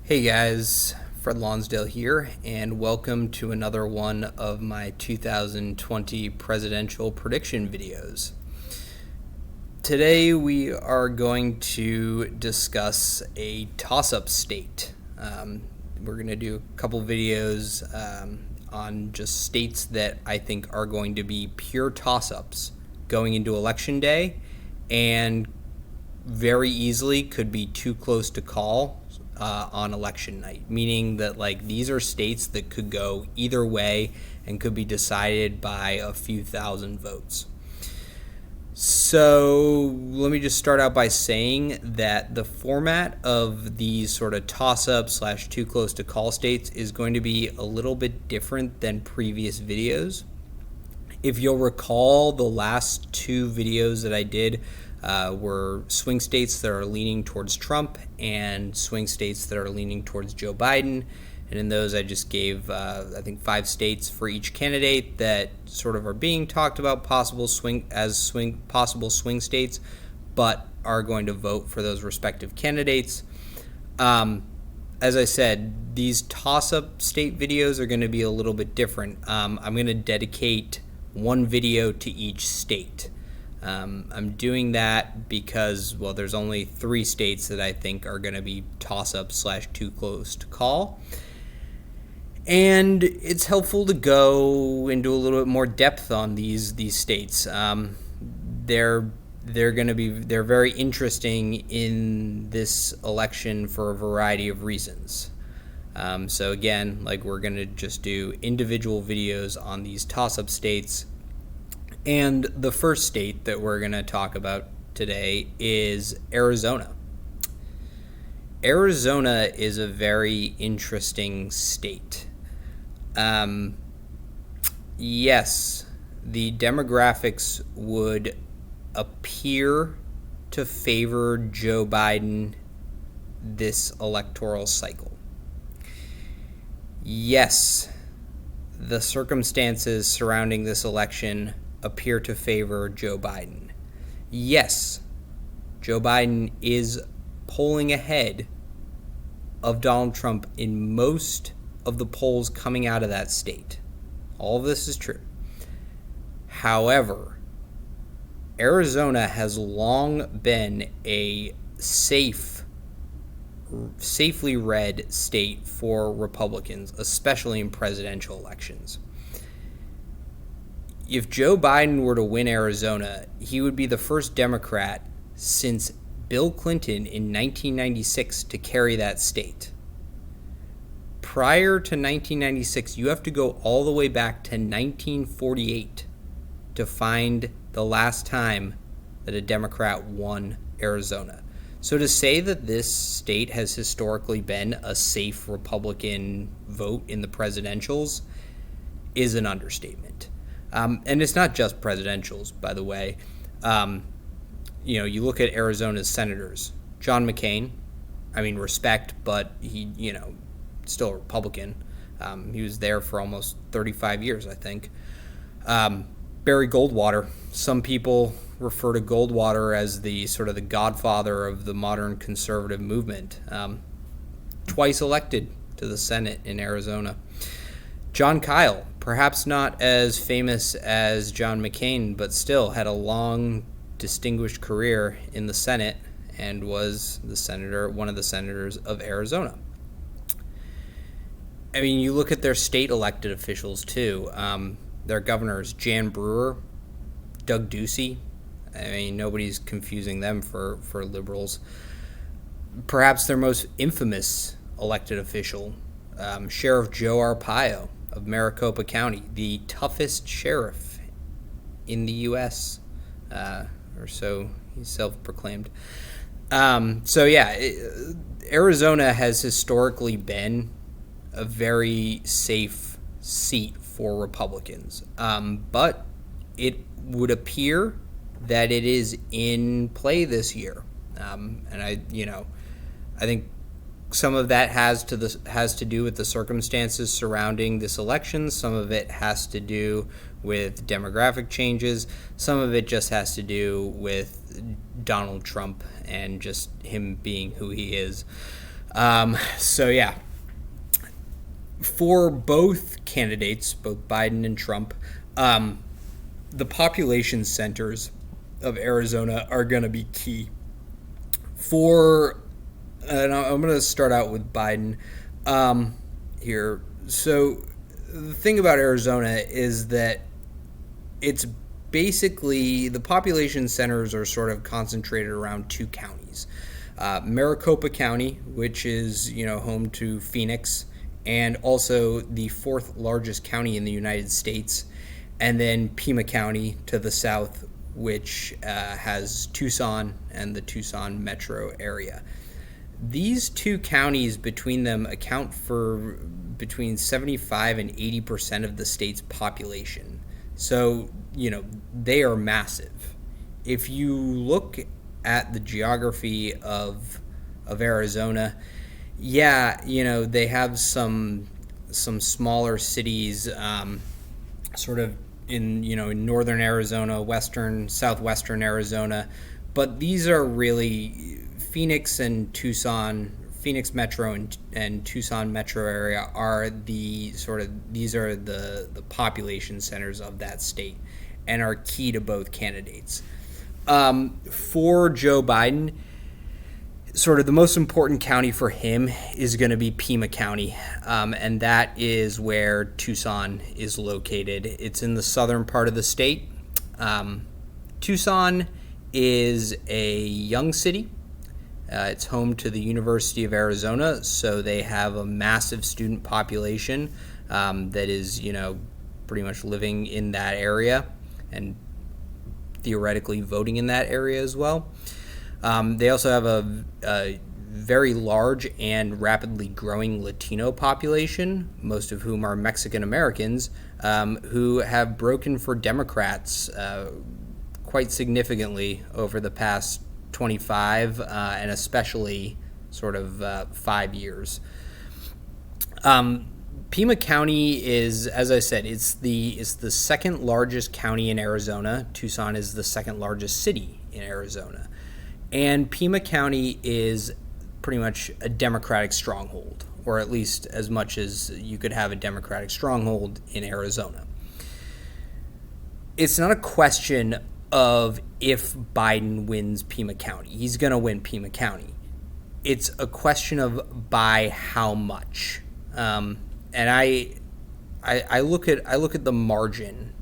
Hey guys, Fred Lonsdale here, and welcome to another one of my 2020 presidential prediction videos. Today we are going to discuss a toss-up state. We're going to do a couple videos on just states that I think are going to be pure toss-ups going into Election Day and very easily could be too close to call on election night, meaning that these are states that could go either way and could be decided by a few thousand votes. So let me just start out by saying that the format of these sort of toss-up / too close to call states is going to be a little bit different than previous videos. If you'll recall, the last two videos that I did were swing states that are leaning towards Trump and swing states that are leaning towards Joe Biden. And in those, I just gave, I think, 5 states for each candidate that sort of are being talked about possible swing states, but are going to vote for those respective candidates. As I said, these toss-up state videos are going to be a little bit different. I'm going to dedicate one video to each state. I'm doing that because, well, there's only 3 states that I think are going to be toss-up / too close to call. And it's helpful to go into a little bit more depth on these states. They're very interesting in this election for a variety of reasons. So again, we're going to just do individual videos on these toss-up states. And the first state that we're going to talk about today is Arizona. Arizona is a very interesting state. Yes, the demographics would appear to favor Joe Biden this electoral cycle. Yes, the circumstances surrounding this election appear to favor Joe Biden. Yes, Joe Biden is polling ahead of Donald Trump in most of the polls coming out of that state. All of this is true. However, Arizona has long been a safely red state for Republicans, especially in presidential elections. If Joe Biden were to win Arizona, he would be the first Democrat since Bill Clinton in 1996 to carry that state. Prior to 1996, you have to go all the way back to 1948 to find the last time that a Democrat won Arizona. So to say that this state has historically been a safe Republican vote in the presidentials is an understatement. And it's not just presidentials, by the way. You look at Arizona's senators. John McCain, respect, but he, still a Republican. He was there for almost 35 years, I think. Barry Goldwater. Some people refer to Goldwater as the sort of the godfather of the modern conservative movement. Twice elected to the Senate in Arizona. Jon Kyl, perhaps not as famous as John McCain, but still had a long, distinguished career in the Senate and was one of the senators of Arizona. You look at their state elected officials too. Their governors, Jan Brewer, Doug Ducey. Nobody's confusing them for liberals. Perhaps their most infamous elected official, Sheriff Joe Arpaio of Maricopa County, the toughest sheriff in the U.S., or so he's self-proclaimed. Arizona has historically been a very safe seat for Republicans, but it would appear that it is in play this year, and I think some of that has to do with the circumstances surrounding this election. Some of it has to do with demographic changes. Some of it just has to do with Donald Trump and just him being who he is. So yeah, for both candidates, both Biden and Trump, the population centers of Arizona are going to be key. And I'm going to start out with Biden here. So the thing about Arizona is that it's basically the population centers are sort of concentrated around two counties. Maricopa County, which is home to Phoenix, and also the fourth largest county in the United States, and then Pima County to the south, which has Tucson and the Tucson metro area. These two counties between them account for between 75 and 80% of the state's population. So, they are massive. If you look at the geography of Arizona, they have some smaller cities, sort of in northern Arizona, southwestern Arizona, but these are really Phoenix Metro and Tucson metro area are these are the population centers of that state and are key to both candidates. For Joe Biden, sort of the most important county for him is going to be Pima County, and that is where Tucson is located. It's in the southern part of the state. Tucson is a young city. It's home to the University of Arizona, so they have a massive student population that is, pretty much living in that area and theoretically voting in that area as well. They also have a very large and rapidly growing Latino population, most of whom are Mexican Americans, who have broken for Democrats quite significantly over the past 25 and especially sort of 5 years. Pima County is, as I said, it's the second largest county in Arizona. Tucson is the second largest city in Arizona. And Pima County is pretty much a Democratic stronghold, or at least as much as you could have a Democratic stronghold in Arizona. It's not a question of if Biden wins Pima County. He's going to win Pima County. It's a question of by how much. And I look at the margin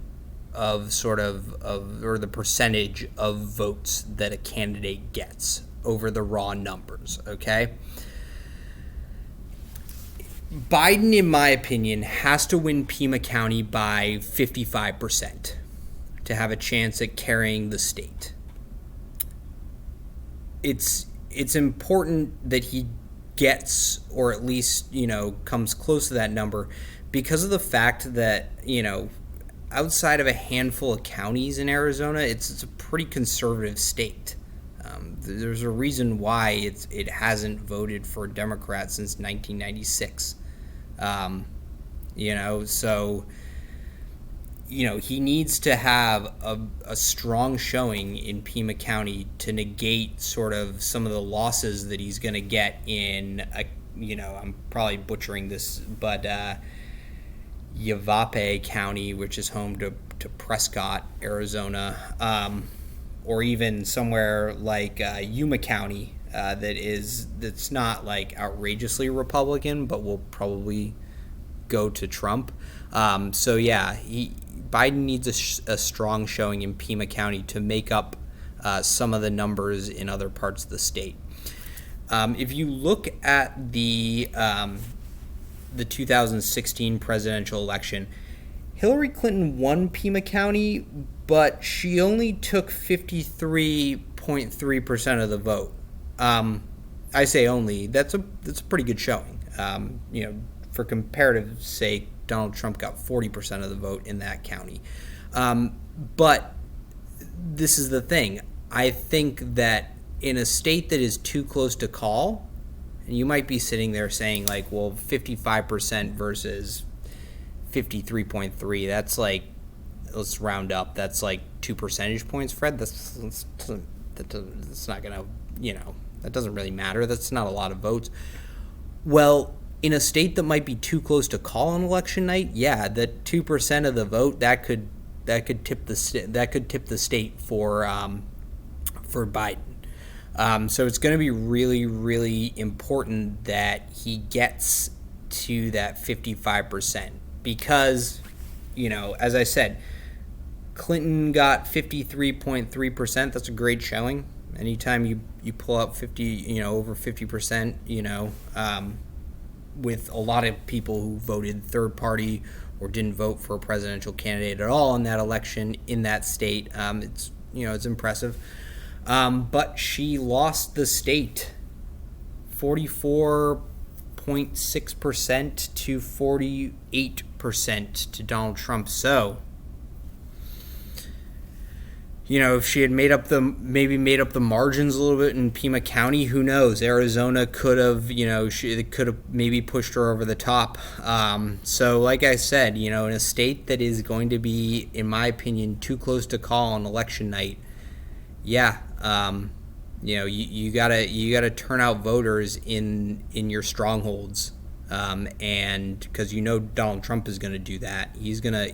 of or the percentage of votes that a candidate gets over the raw numbers, okay? Biden, in my opinion, has to win Pima County by 55% to have a chance at carrying the state. It's important that he gets, or at least, comes close to that number, because of the fact that, outside of a handful of counties in Arizona, it's a pretty conservative state. There's a reason why it hasn't voted for Democrats since 1996. So he needs to have a strong showing in Pima County to negate sort of some of the losses that he's going to get in, I'm probably butchering this, but Yavapai County, which is home to Prescott, Arizona, or even somewhere like Yuma County, that's not like outrageously Republican, but will probably go to Trump. Biden needs a strong showing in Pima County to make up some of the numbers in other parts of the state. If you look at the 2016 presidential election, Hillary Clinton won Pima County, but she only took 53.3% of the vote. I say only. That's a pretty good showing. For comparative sake, Donald Trump got 40% of the vote in that county. But this is the thing. I think that in a state that is too close to call, and you might be sitting there saying, like, well, 55% versus 53.3, that's like, let's round up, that's like 2 percentage points, Fred. That's not going to, that doesn't really matter. That's not a lot of votes. Well, in a state that might be too close to call on election night, yeah, the 2% of the vote that could tip the state for Biden. So it's going to be really, really important that he gets to that 55% because, as I said, Clinton got 53.3%. That's a great showing. Anytime you pull up 50, over 50%, with a lot of people who voted third party or didn't vote for a presidential candidate at all in that election in that state, it's impressive. But she lost the state 44.6% to 48% to Donald Trump. So, if she had maybe made up the margins a little bit in Pima County, who knows? Arizona could have, she could have maybe pushed her over the top. So, like I said, in a state that is going to be, in my opinion, too close to call on election night, yeah, you gotta turn out voters in your strongholds, and because Donald Trump is going to do that, he's gonna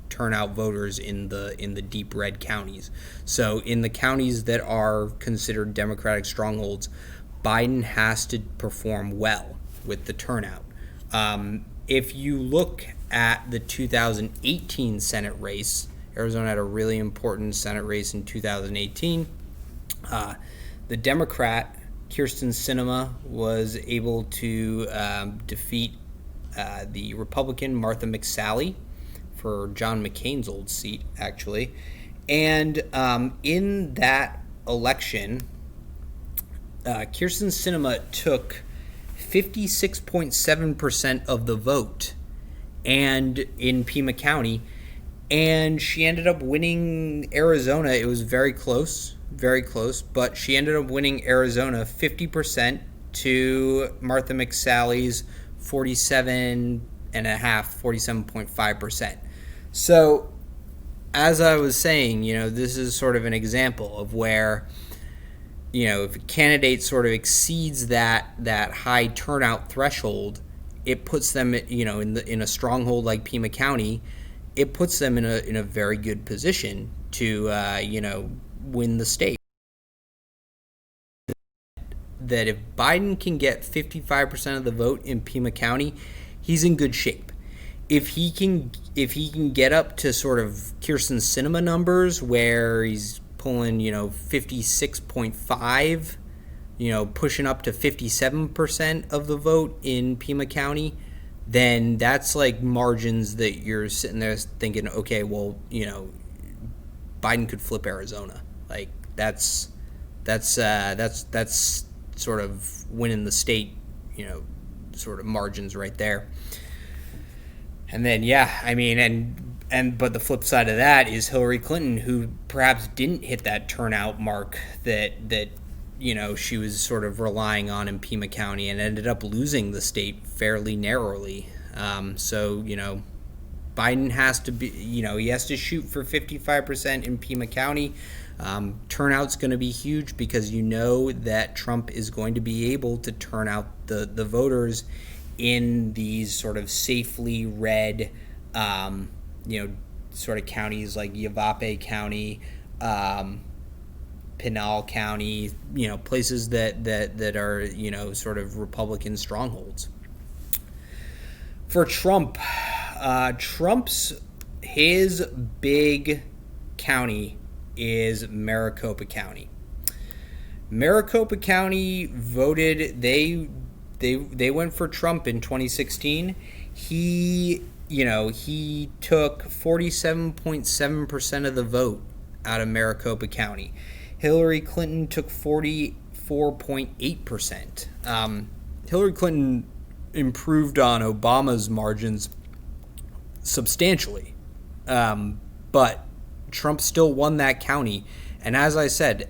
turn out voters in the deep red counties. So in the counties that are considered Democratic strongholds, Biden has to perform well with the turnout. If you look at the 2018 Senate race, Arizona had a really important Senate race in 2018. The Democrat Kyrsten Sinema was able to defeat the Republican Martha McSally for John McCain's old seat, actually. And in that election, Kyrsten Sinema took 56.7% of the vote and in Pima County, and she ended up winning Arizona. It was very close, but she ended up winning Arizona 50% to Martha McSally's 47.5%. So, as I was saying, this is sort of an example of where, if a candidate sort of exceeds that high turnout threshold, it puts them, in a stronghold like Pima County, it puts them in a very good position to, win the state. That if Biden can get 55% of the vote in Pima County, he's in good shape. If he can get up to sort of Kyrsten Sinema numbers where he's pulling, 56.5, pushing up to 57% of the vote in Pima County, then that's like margins that you're sitting there thinking, okay, well, Biden could flip Arizona. Like that's sort of winning the state, sort of margins right there. And then, but the flip side of that is Hillary Clinton, who perhaps didn't hit that turnout mark that she was sort of relying on in Pima County and ended up losing the state fairly narrowly. So, Biden has to be, he has to shoot for 55% in Pima County. Turnout's going to be huge because that Trump is going to be able to turn out the voters in these sort of safely red, sort of counties like Yavapai County, Pinal County, places that are, sort of Republican strongholds. For Trump, his big county is Maricopa County. Maricopa County voted, they went for Trump in 2016. He took 47.7% of the vote out of Maricopa County. Hillary Clinton took 44.8%. Hillary Clinton improved on Obama's margins substantially, but Trump still won that county. And as I said,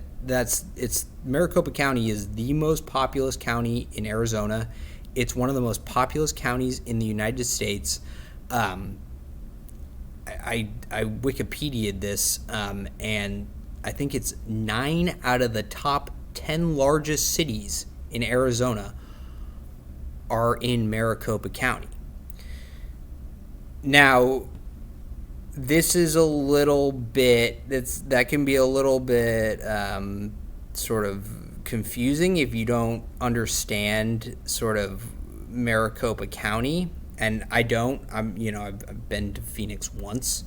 Maricopa County is the most populous county in Arizona. It's one of the most populous counties in the United States. I Wikipedia'd this, and I think it's 9 out of the top 10 largest cities in Arizona are in Maricopa County. Now, this is a little bit, that can be a little bit sort of confusing if you don't understand sort of Maricopa County. And I don't. I've been to Phoenix once,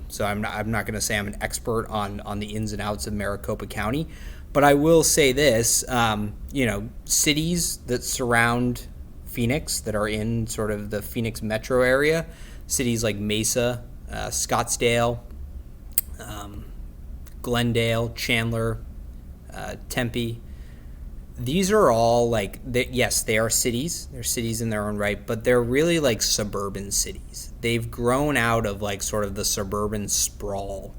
so I'm not going to say I'm an expert on the ins and outs of Maricopa County, but I will say this: cities that surround Phoenix that are in sort of the Phoenix metro area, cities like Mesa, Scottsdale, Glendale, Chandler, Tempe. These are all like, yes, they are cities. They're cities in their own right, but they're really like suburban cities. They've grown out of like sort of the suburban sprawl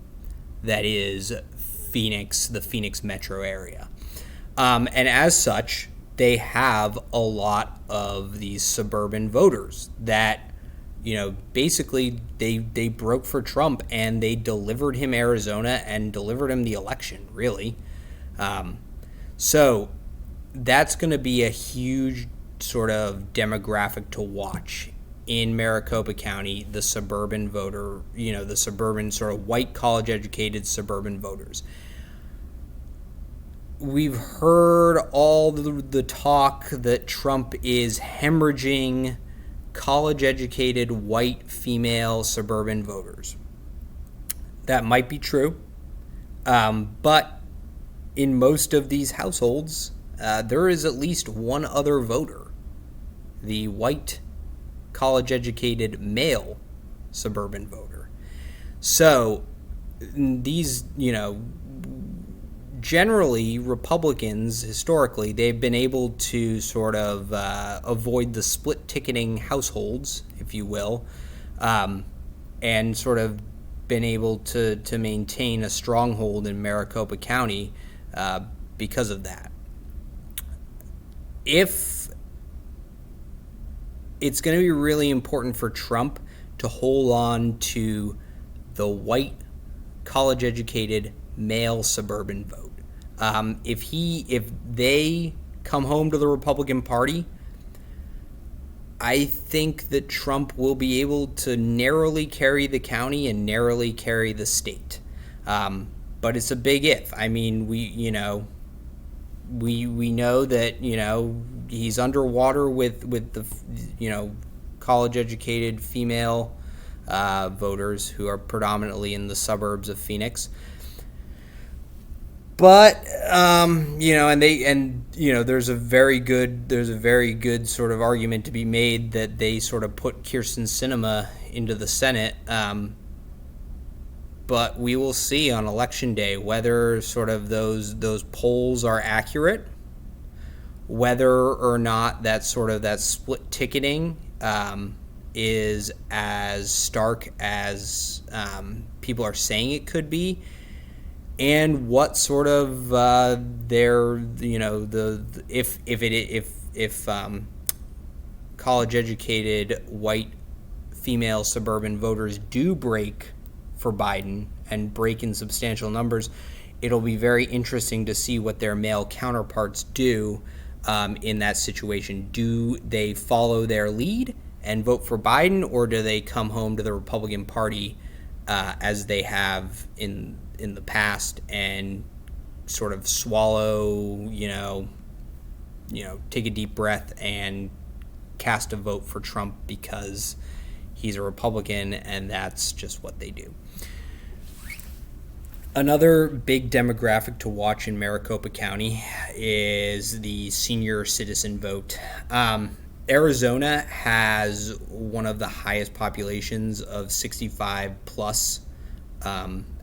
that is Phoenix, the Phoenix metro area. And as such, they have a lot of these suburban voters that, basically they broke for Trump and they delivered him Arizona and delivered him the election, really. So that's going to be a huge sort of demographic to watch in Maricopa County, the suburban voter, the suburban sort of white college-educated suburban voters. We've heard all the talk that Trump is hemorrhaging college-educated white female suburban voters. That might be true, but in most of these households, there is at least one other voter, the white, college-educated male suburban voter. So these, generally Republicans, historically, they've been able to sort of avoid the split ticketing households, if you will, and sort of been able to maintain a stronghold in Maricopa County because of that. If it's going to be really important for Trump to hold on to the white, college-educated, male suburban vote. If they come home to the Republican Party, I think that Trump will be able to narrowly carry the county and narrowly carry the state. But it's a big if. I mean, we know that, he's underwater with the, college-educated female voters who are predominantly in the suburbs of Phoenix. But there's a very good sort of argument to be made that they sort of put Kyrsten Sinema into the Senate. But we will see on Election Day whether sort of those polls are accurate, whether or not that split ticketing is as stark as people are saying it could be, and what sort of if college-educated white female suburban voters do break for Biden and break in substantial numbers, it'll be very interesting to see what their male counterparts do in that situation. Do they follow their lead and vote for Biden, or do they come home to the Republican Party as they have in the past and sort of swallow, take a deep breath and cast a vote for Trump because he's a Republican and that's just what they do. Another big demographic to watch in Maricopa County is the senior citizen vote. Arizona has one of the highest populations of 65 plus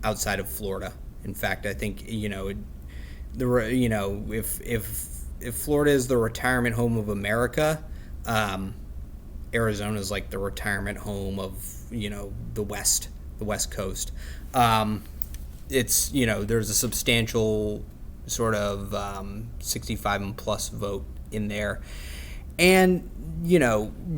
outside of Florida. In fact, I think if Florida is the retirement home of America, Arizona is like the retirement home of the West Coast. It's there's a substantial sort of 65 and plus vote in there. And,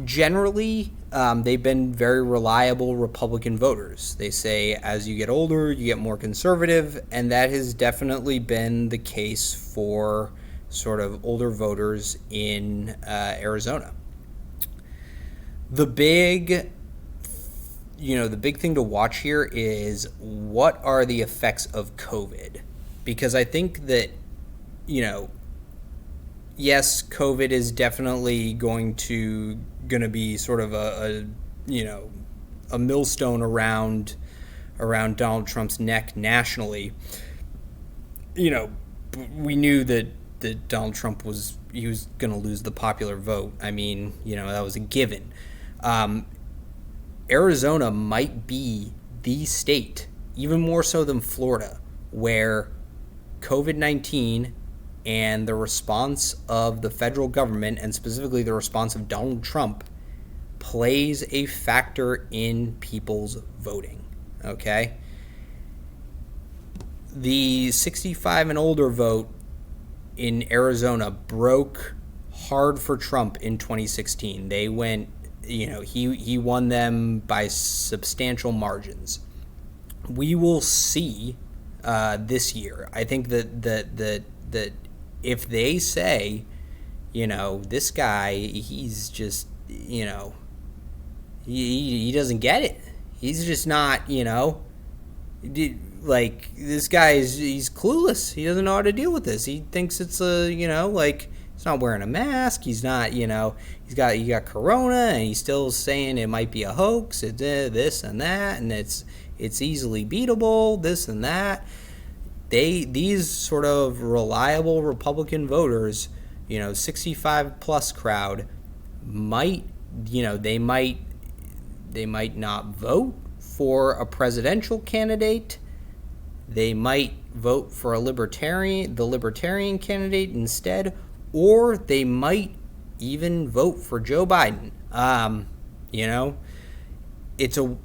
generally, they've been very reliable Republican voters. They say as you get older, you get more conservative, and that has definitely been the case for sort of older voters in Arizona. The big, the big thing to watch here is what are the effects of COVID? Because I think that, yes, COVID is definitely going to be sort of a millstone around Donald Trump's neck nationally. We knew that Donald Trump was going to lose the popular vote. I mean, that was a given. Arizona might be the state, even more so than Florida, where COVID-19 and the response of the federal government, and specifically the response of Donald Trump, plays a factor in people's voting. Okay? The 65 and older vote in Arizona broke hard for Trump in 2016. They went, he won them by substantial margins. We will see this year. I think that if they say, this guy, he's just, he doesn't get it. He's just not, like, this guy he's clueless. He doesn't know how to deal with this. He thinks it's he's not wearing a mask. He's not, he got corona, and he's still saying it might be a hoax. It's this and that, and it's easily beatable. This and that. These sort of reliable Republican voters, 65 plus crowd, might, they might not vote for a presidential candidate. They might vote for the libertarian candidate instead, or they might even vote for Joe Biden. It's a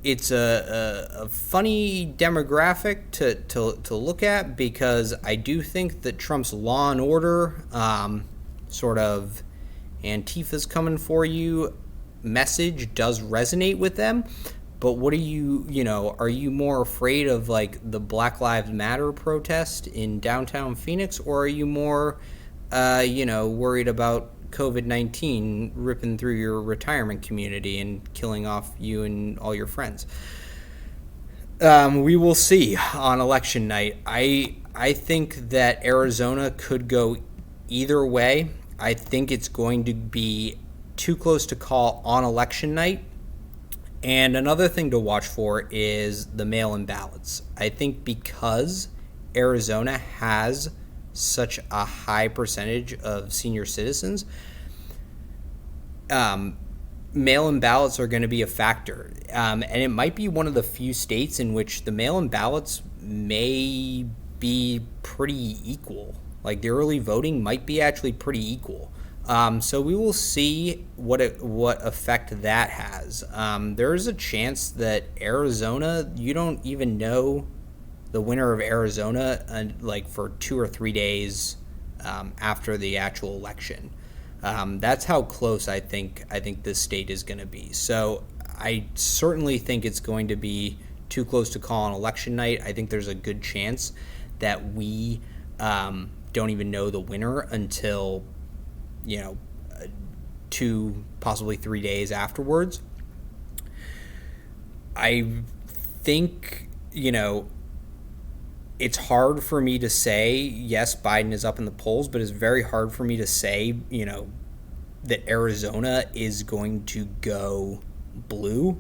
funny demographic to look at, because I do think that Trump's law and order, sort of Antifa's coming for you message does resonate with them. But what are you more afraid of, like, the Black Lives Matter protest in downtown Phoenix, or are you more, worried about COVID-19 ripping through your retirement community and killing off you and all your friends? We will see on election night. I think that Arizona could go either way. I think it's going to be too close to call on election night. And another thing to watch for is the mail-in ballots. I think because Arizona has such a high percentage of senior citizens, mail-in ballots are going to be a factor. And it might be one of the few states in which the mail-in ballots may be pretty equal. Like, the early voting might be actually pretty equal. So we will see what effect that has. There is a chance that Arizona, you don't even know the winner of Arizona for 2 or 3 days after the actual election. That's how close I think this state is going to be. So I certainly think it's going to be too close to call on election night. I think there's a good chance that we don't even know the winner until 2, possibly 3 days afterwards. I think, it's hard for me to say, yes, Biden is up in the polls, but it's very hard for me to say, that Arizona is going to go blue.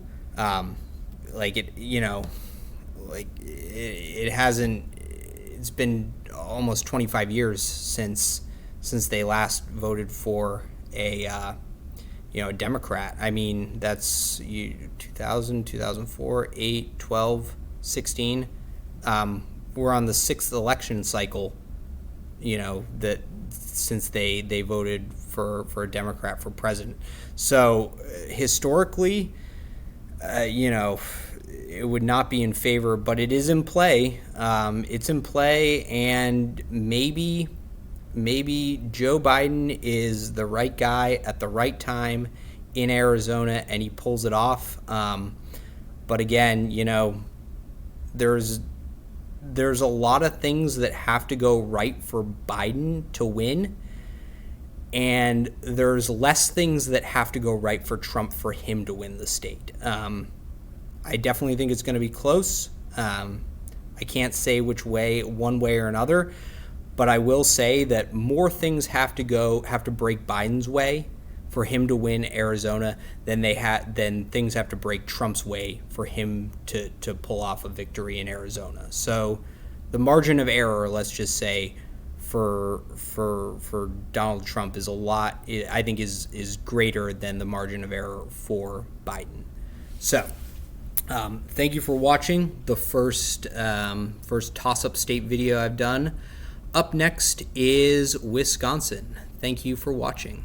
It hasn't, it's been almost 25 years since they last voted for a Democrat. I mean, that's 2000, 2004, 8, 12, 16. We're on the 6th election cycle, that since they voted for a Democrat for president. So historically, it would not be in favor, but it is in play. It's in play, and maybe Joe Biden is the right guy at the right time in Arizona, and he pulls it off. But again, there's a lot of things that have to go right for Biden to win. and there's less things that have to go right for Trump for him to win the state. I definitely think it's going to be close. I can't say which way, one way or another, but I will say that more things have to break Biden's way for him to win Arizona than things have to break Trump's way for him to pull off a victory in Arizona. So the margin of error, let's just say, for Donald Trump is I think is greater than the margin of error for Biden. So thank you for watching the first toss-up state video I've done. Up next is Wisconsin. Thank you for watching.